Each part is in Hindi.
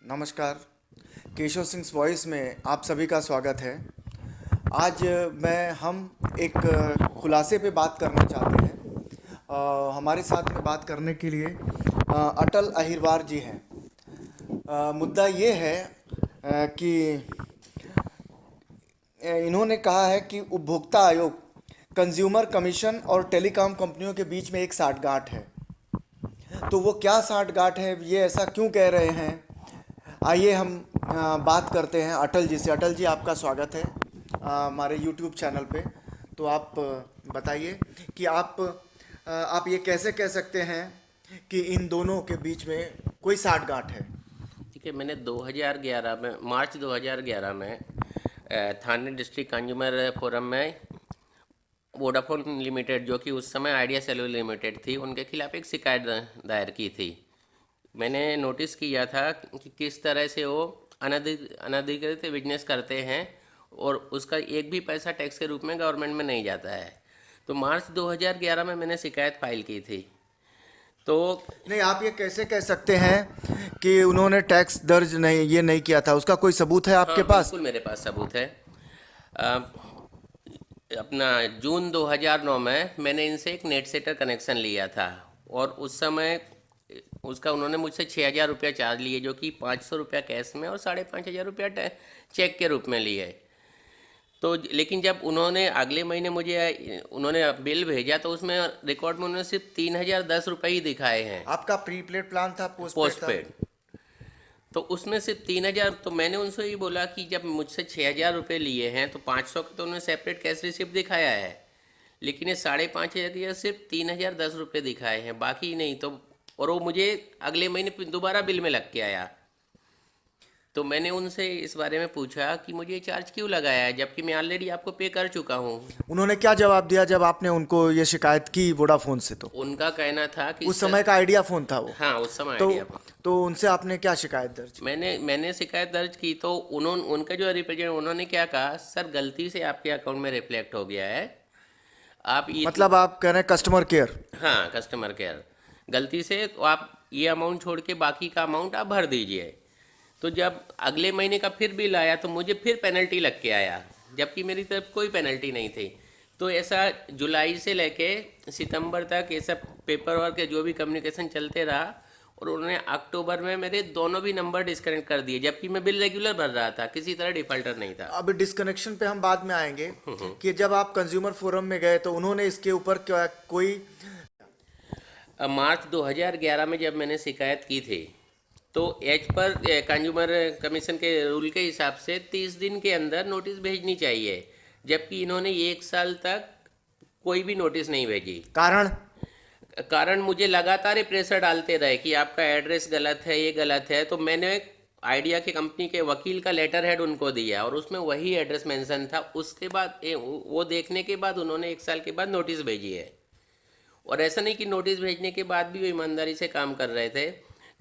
नमस्कार। केशव सिंह वॉइस में आप सभी का स्वागत है। आज हम एक खुलासे पे बात करना चाहते हैं। हमारे साथ में बात करने के लिए अटल अहिरवार जी हैं। मुद्दा ये है कि इन्होंने कहा है कि उपभोक्ता आयोग, कंज्यूमर कमीशन और टेलीकॉम कंपनियों के बीच में एक साठगांठ है। तो वो क्या साठगांठ है, ये ऐसा क्यों कह रहे हैं, आइए हम बात करते हैं अटल जी से। अटल जी, आपका स्वागत है हमारे यूट्यूब चैनल पे। तो आप बताइए कि आप ये कैसे कह सकते हैं कि इन दोनों के बीच में कोई साठगांठ है। ठीक है। मैंने 2011 में, मार्च 2011 में थाने डिस्ट्रिक्ट कंज्यूमर फोरम में वोडाफोन लिमिटेड, जो कि उस समय आइडिया सेलुलर लिमिटेड थी, उनके खिलाफ एक शिकायत दायर की थी। मैंने नोटिस किया था कि किस तरह से वो अनधिकृत बिजनेस करते हैं और उसका एक भी पैसा टैक्स के रूप में गवर्नमेंट में नहीं जाता है। तो मार्च 2011 में मैंने शिकायत फाइल की थी। तो नहीं, आप ये कैसे कह सकते हैं कि उन्होंने टैक्स दर्ज नहीं किया था? उसका कोई सबूत है हाँ, आपके पास? बिल्कुल मेरे पास सबूत है। अ, अपना जून 2009 में मैंने इनसे एक नेट सेटर कनेक्शन लिया था और उस समय उसका उन्होंने मुझसे 6,000 रुपया चार्ज लिए, जो कि 500 रुपया कैश में और 5,500 रुपया चेक के रूप में लिए। तो लेकिन जब उन्होंने अगले महीने उन्होंने बिल भेजा तो उसमें रिकॉर्ड में उन्होंने सिर्फ 3,010 रुपये ही दिखाए हैं, आपका प्रीपेड प्लान था, पोस्टपेड पोस्ट था? पेड। तो उसमें सिर्फ 3,000। तो मैंने उनसे ही बोला कि जब मुझसे 6,000 रुपये लिए हैं तो 500 का तो उन्होंने सेपरेट कैश रिसिप्ट दिखाया है, लेकिन ये 5,500 की सिर्फ 3,010 रुपये दिखाए हैं, बाकी नहीं। तो और वो मुझे अगले महीने फिर दोबारा बिल में लग के आया। तो मैंने उनसे इस बारे में पूछा कि मुझे ये चार्ज क्यों लगाया है, जबकि मैं ऑलरेडी आपको पे कर चुका हूँ। उन्होंने क्या जवाब दिया जब आपने उनको ये शिकायत की वोडाफोन से? तो उनका कहना था कि उस समय का आइडिया फ़ोन था वो। हाँ, उस समय तो आइडिया। तो उनसे आपने क्या शिकायत दर्ज की? मैंने शिकायत दर्ज की तो उनका जो रिप्रेजेंट, उन्होंने क्या कहा, सर गलती से आपके अकाउंट में रिफ्लेक्ट हो गया है, आप ये मतलब आप कह रहे हैं कस्टमर केयर? हाँ, कस्टमर केयर, गलती से तो आप ये अमाउंट छोड़ के बाकी का अमाउंट आप भर दीजिए। तो जब अगले महीने का फिर बिल आया तो मुझे फिर पेनल्टी लग के आया, जबकि मेरी तरफ कोई पेनल्टी नहीं थी। तो ऐसा जुलाई से लेके सितंबर तक ये सब पेपर वर्क के जो भी कम्युनिकेशन चलते रहा, और उन्होंने अक्टूबर में मेरे दोनों भी नंबर डिस्कनेक्ट कर दिए, जबकि मैं बिल रेगुलर भर रहा था, किसी तरह डिफॉल्टर नहीं था। अब डिस्कनेक्शन पे हम बाद में आएंगे कि जब आप कंज्यूमर फोरम में गए तो उन्होंने इसके ऊपर क्या कोई? अब मार्च 2011 में जब मैंने शिकायत की थी तो एज पर कंज्यूमर कमीशन के रूल के हिसाब से 30 दिन के अंदर नोटिस भेजनी चाहिए, जबकि इन्होंने 1 साल तक कोई भी नोटिस नहीं भेजी। कारण मुझे लगातार ये प्रेशर डालते रहे कि आपका एड्रेस गलत है, ये गलत है। तो मैंने आइडिया की कंपनी के वकील का लेटर हेड उनको दिया और उसमें वही एड्रेस मेंशन था। उसके बाद वो देखने के बाद उन्होंने 1 साल के बाद नोटिस भेजी है। और ऐसा नहीं कि नोटिस भेजने के बाद भी वो ईमानदारी से काम कर रहे थे।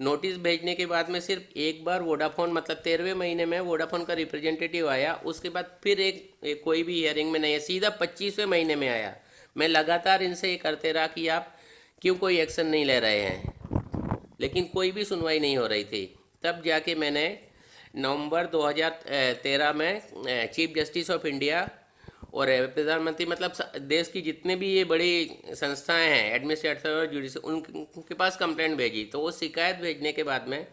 नोटिस भेजने के बाद में सिर्फ एक बार वोडाफोन, मतलब 13वें महीने में वोडाफोन का रिप्रेजेंटेटिव आया, उसके बाद फिर एक कोई भी हियरिंग में नहीं है, सीधा 25वें महीने में आया। मैं लगातार इनसे ये करते रहा कि आप क्यों कोई एक्शन नहीं ले रहे हैं, लेकिन कोई भी सुनवाई नहीं हो रही थी। तब जाके मैंने नवंबर 2013 में चीफ जस्टिस ऑफ इंडिया और प्रधानमंत्री, मतलब देश की जितने भी ये बड़ी संस्थाएं हैं, एडमिनिस्ट्रेटिव और जुडिशल, उनके पास कंप्लेंट भेजी। तो वो शिकायत भेजने के बाद में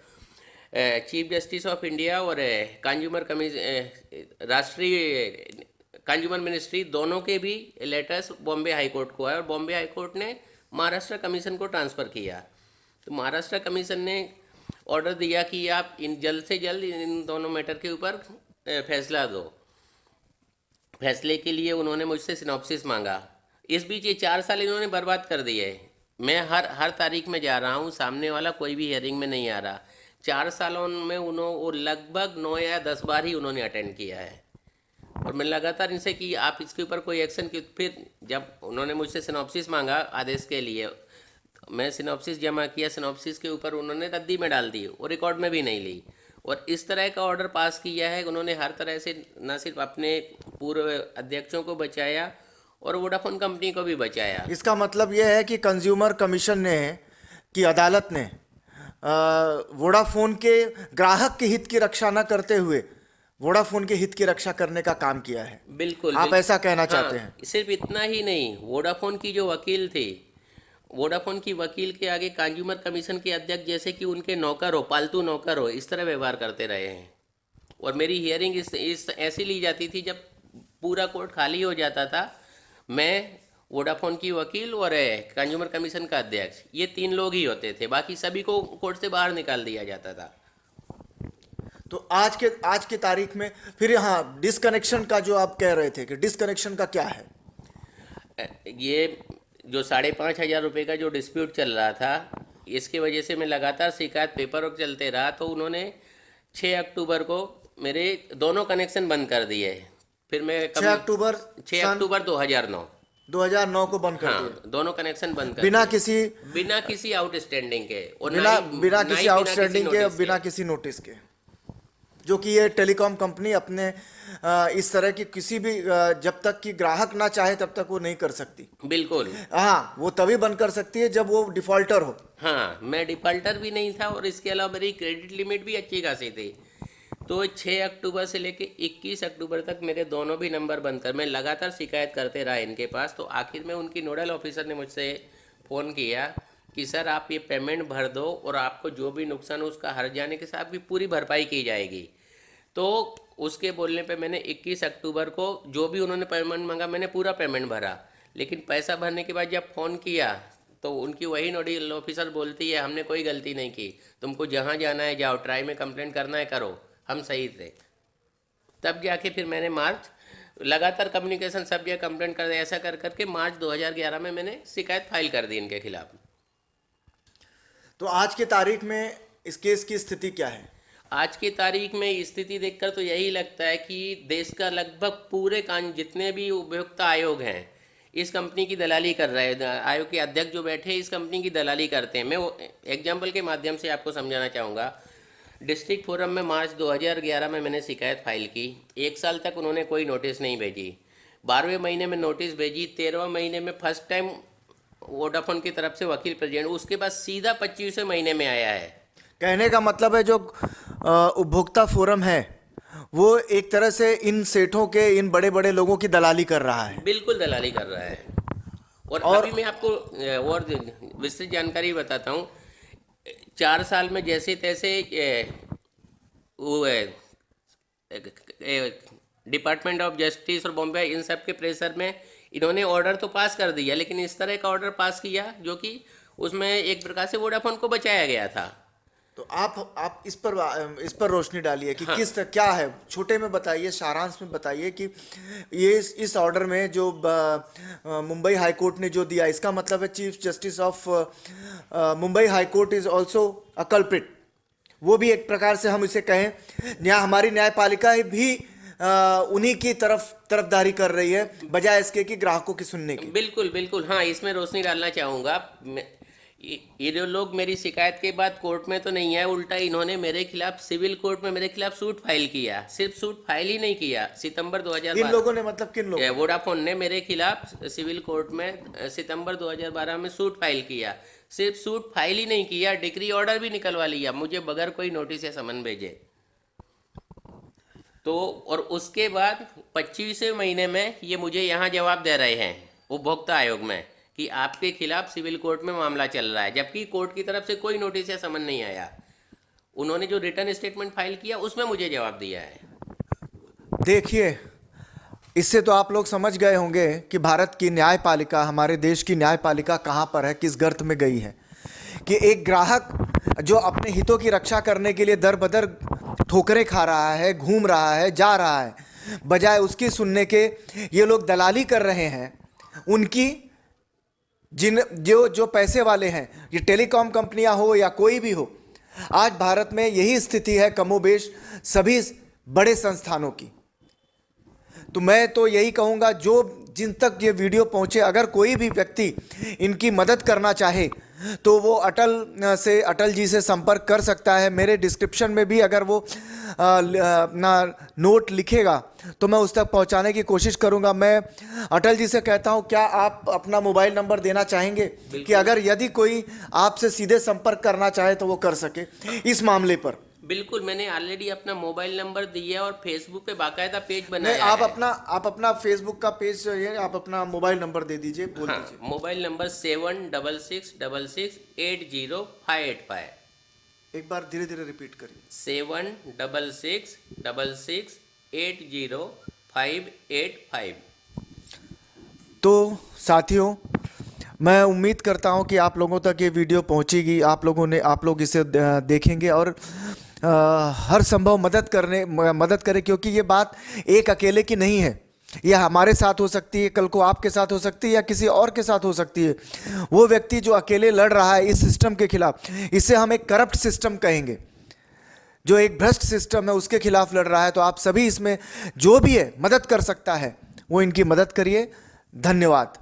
चीफ जस्टिस ऑफ इंडिया और कंज्यूमर कमीशन, राष्ट्रीय कंज्यूमर मिनिस्ट्री, दोनों के भी लेटर्स बॉम्बे हाई कोर्ट को आए और बॉम्बे हाई कोर्ट ने महाराष्ट्र कमीशन को ट्रांसफ़र किया। तो महाराष्ट्र कमीशन ने ऑर्डर दिया कि आप जल्द से जल्द इन दोनों मैटर के ऊपर फैसला दो। फैसले के लिए उन्होंने मुझसे सिनॉप्सिस मांगा। इस बीच ये 4 साल इन्होंने बर्बाद कर दिए। मैं हर तारीख में जा रहा हूँ, सामने वाला कोई भी हियरिंग में नहीं आ रहा। 4 सालों में वो लगभग 9 या 10 बार ही उन्होंने अटेंड किया है। और मैं लगातार इनसे कि आप इसके ऊपर कोई एक्शन की, फिर जब उन्होंने मुझसे सिनॉप्सिस मांगा आदेश के लिए, मैं सिनॉप्सिस जमा किया, सिनॉप्सिस के ऊपर उन्होंने रद्दी में डाल दी, वो रिकॉर्ड में भी नहीं ली। और इस तरह का ऑर्डर पास किया है। उन्होंने हर तरह से न सिर्फ अपने पूर्व अध्यक्षों को बचाया और वोडाफोन कंपनी को भी बचाया। इसका मतलब यह है कि कंज्यूमर कमीशन ने, की अदालत ने वोडाफोन के ग्राहक के हित की रक्षा न करते हुए वोडाफोन के हित की रक्षा करने का काम किया है। बिल्कुल आप ऐसा कहना चाहते हाँ, हैं? सिर्फ इतना ही नहीं, वोडाफोन की जो वकील थे, वोडाफोन की वकील के आगे कंज्यूमर कमीशन के अध्यक्ष जैसे कि उनके नौकर हो, पालतू नौकर हो, इस तरह व्यवहार करते रहे हैं। और मेरी हियरिंग इस ऐसी ली जाती थी, जब पूरा कोर्ट खाली हो जाता था, मैं, वोडाफोन की वकील और कंज्यूमर कमीशन का अध्यक्ष, ये 3 लोग ही होते थे, बाकी सभी को कोर्ट से बाहर निकाल दिया जाता था। तो आज के तारीख में फिर हाँ, डिसकनेक्शन का जो आप कह रहे थे कि डिसकनेक्शन का क्या है? ये जो 5,500 रुपये का जो डिस्प्यूट चल रहा था, इसकी वजह से मैं लगातार शिकायत पेपर वर्क चलते रहा, तो उन्होंने 6 अक्टूबर को मेरे दोनों कनेक्शन बंद कर दिए। फिर मैं 6 अक्टूबर 2009 को बंद कर हाँ, दिए, दोनों कनेक्शन बंद कर बिना दिए। किसी किसी आउटस्टैंडिंग के और बिना किसी आउटस्टैंडिंग के, नोटिस बिना किसी नोटिस के, जो कि ये टेलीकॉम कंपनी अपने इस तरह की किसी भी जब तक कि ग्राहक ना चाहे तब तक वो नहीं कर सकती। बिल्कुल हाँ, वो तभी बंद कर सकती है जब वो डिफॉल्टर हो। हाँ, मैं डिफॉल्टर भी नहीं था और इसके अलावा मेरी क्रेडिट लिमिट भी अच्छी खासी थी। तो 6 अक्टूबर से लेके 21 अक्टूबर तक मेरे दोनों भी नंबर बंद कर, मैं लगातार शिकायत करते रहा इनके पास। तो आखिर में उनकी नोडल ऑफिसर ने मुझसे फ़ोन किया कि सर आप ये पेमेंट भर दो और आपको जो भी नुकसान हो उसका हर जाने के साथ भी पूरी भरपाई की जाएगी। तो उसके बोलने पे मैंने 21 अक्टूबर को जो भी उन्होंने पेमेंट मांगा मैंने पूरा पेमेंट भरा। लेकिन पैसा भरने के बाद जब फ़ोन किया तो उनकी वही नोडल ऑफिसर बोलती है हमने कोई गलती नहीं की, तुमको जहाँ जाना है जाओ, ट्राई में कंप्लेंट करना है करो, हम सही थे। तब जाके फिर मैंने लगातार कम्युनिकेशन सब जगह कंप्लेंट कर, ऐसा कर करके मार्च 2011 में मैंने शिकायत फाइल कर दी इनके खिलाफ। तो आज के तारीख में इस केस की स्थिति क्या है? आज की तारीख में स्थिति देखकर तो यही लगता है कि देश का लगभग पूरे जितने भी उपभोक्ता आयोग हैं इस कंपनी की दलाली कर रहे हैं। आयोग के अध्यक्ष जो बैठे हैं इस कंपनी की दलाली करते हैं। मैं वो एग्जाम्पल के माध्यम से आपको समझाना चाहूँगा। डिस्ट्रिक्ट फोरम में मार्च 2011 में मैंने शिकायत फाइल की। 1 साल तक उन्होंने कोई नोटिस नहीं भेजी। 12वें महीने में नोटिस भेजी। 13वें महीने में फर्स्ट टाइम वोडाफोन की तरफ से वकील प्रेजेंट, उसके बाद सीधा 25वें महीने में आया है। कहने का मतलब है जो उपभोक्ता फोरम है वो एक तरह से इन सेठों के, इन बड़े बड़े लोगों की दलाली कर रहा है। बिल्कुल दलाली कर रहा है। और अभी मैं आपको और विस्तृत जानकारी बताता हूँ। 4 साल में जैसे तैसे डिपार्टमेंट ऑफ जस्टिस और बॉम्बे इन सब के प्रेशर में इन्होंने ऑर्डर तो पास कर दिया, लेकिन इस तरह का ऑर्डर पास किया जो कि उसमें एक प्रकार से वोडाफोन को बचाया गया था। तो आप इस पर रोशनी डालिए कि हाँ। क्या है, छोटे में बताइए, सारांश में बताइए कि ये इस ऑर्डर में जो मुंबई हाई कोर्ट ने जो दिया, इसका मतलब है chief justice of Mumbai high court is also a culprit. वो भी एक प्रकार से हम इसे कहें हमारी न्यायपालिका भी उन्हीं की तरफदारी कर रही है बजाय इसके कि ग्राहकों की सुनने की। बिल्कुल बिल्कुल हाँ, इसमें रोशनी डालना चाहूँगा। ये जो लोग मेरी शिकायत के बाद कोर्ट में तो नहीं आए, उल्टा इन्होंने मेरे खिलाफ सिविल कोर्ट में मेरे खिलाफ सूट फाइल किया। सिर्फ सूट फाइल ही नहीं किया, सितंबर 2012 इन लोगों ने, मतलब किन लोगों? वोडाफोन ने मेरे खिलाफ सिविल कोर्ट में सितंबर 2012 में सूट फाइल किया। सिर्फ सूट फाइल ही नहीं किया, डिक्री ऑर्डर भी निकलवा लिया मुझे बगैर कोई नोटिस या समन भेजे। तो और उसके बाद 25वें महीने में ये मुझे यहाँ जवाब दे रहे हैं उपभोक्ता आयोग में कि आपके खिलाफ सिविल कोर्ट में मामला चल रहा है, जबकि कोर्ट की तरफ से कोई नोटिस या समन नहीं आया। उन्होंने जो रिटर्न स्टेटमेंट फाइल किया उसमें मुझे जवाब दिया है। देखिए, इससे तो आप लोग समझ गए होंगे कि भारत की न्यायपालिका, हमारे देश की न्यायपालिका कहाँ पर है, किस गर्त में गई है। कि एक ग्राहक जो अपने हितों की रक्षा करने के लिए दर बदर ठोकरें खा रहा है, घूम रहा है, जा रहा है, बजाय उसकी सुनने के ये लोग दलाली कर रहे हैं। उनकी जो पैसे वाले हैं, ये टेलीकॉम कंपनियां हो या कोई भी हो, आज भारत में यही स्थिति है कमोबेश सभी बड़े संस्थानों की। तो मैं तो यही कहूँगा, जिन तक ये वीडियो पहुँचे, अगर कोई भी व्यक्ति इनकी मदद करना चाहे तो वो अटल जी से संपर्क कर सकता है। मेरे डिस्क्रिप्शन में भी अगर वो अपना नोट लिखेगा तो मैं उस तक पहुंचाने की कोशिश करूंगा। मैं अटल जी से कहता हूं, क्या आप अपना मोबाइल नंबर देना चाहेंगे कि अगर यदि कोई आपसे सीधे संपर्क करना चाहे तो वो कर सके इस मामले पर? बिल्कुल, मैंने ऑलरेडी अपना मोबाइल नंबर दिया और फेसबुक पे बाकायदा पेज नहीं, बनाया आप है। अपना फेसबुक का पेज जो है, आप अपना मोबाइल नंबर दे दीजिए, बोल हाँ, दीजिए। Mobile number 7666680585। एक बार धीरे धीरे रिपीट करिए। 7666680585। तो साथियों, मैं उम्मीद करता हूं कि आप लोगों तक ये वीडियो पहुंचेगी, आप लोग इसे देखेंगे और हर संभव मदद करें, क्योंकि ये बात एक अकेले की नहीं है। ये हमारे साथ हो सकती है, कल को आपके साथ हो सकती है, या किसी और के साथ हो सकती है। वो व्यक्ति जो अकेले लड़ रहा है इस सिस्टम के खिलाफ, इसे हम एक करप्ट सिस्टम कहेंगे, जो एक भ्रष्ट सिस्टम है उसके खिलाफ लड़ रहा है। तो आप सभी इसमें जो भी है मदद कर सकता है वो इनकी मदद करिए। धन्यवाद।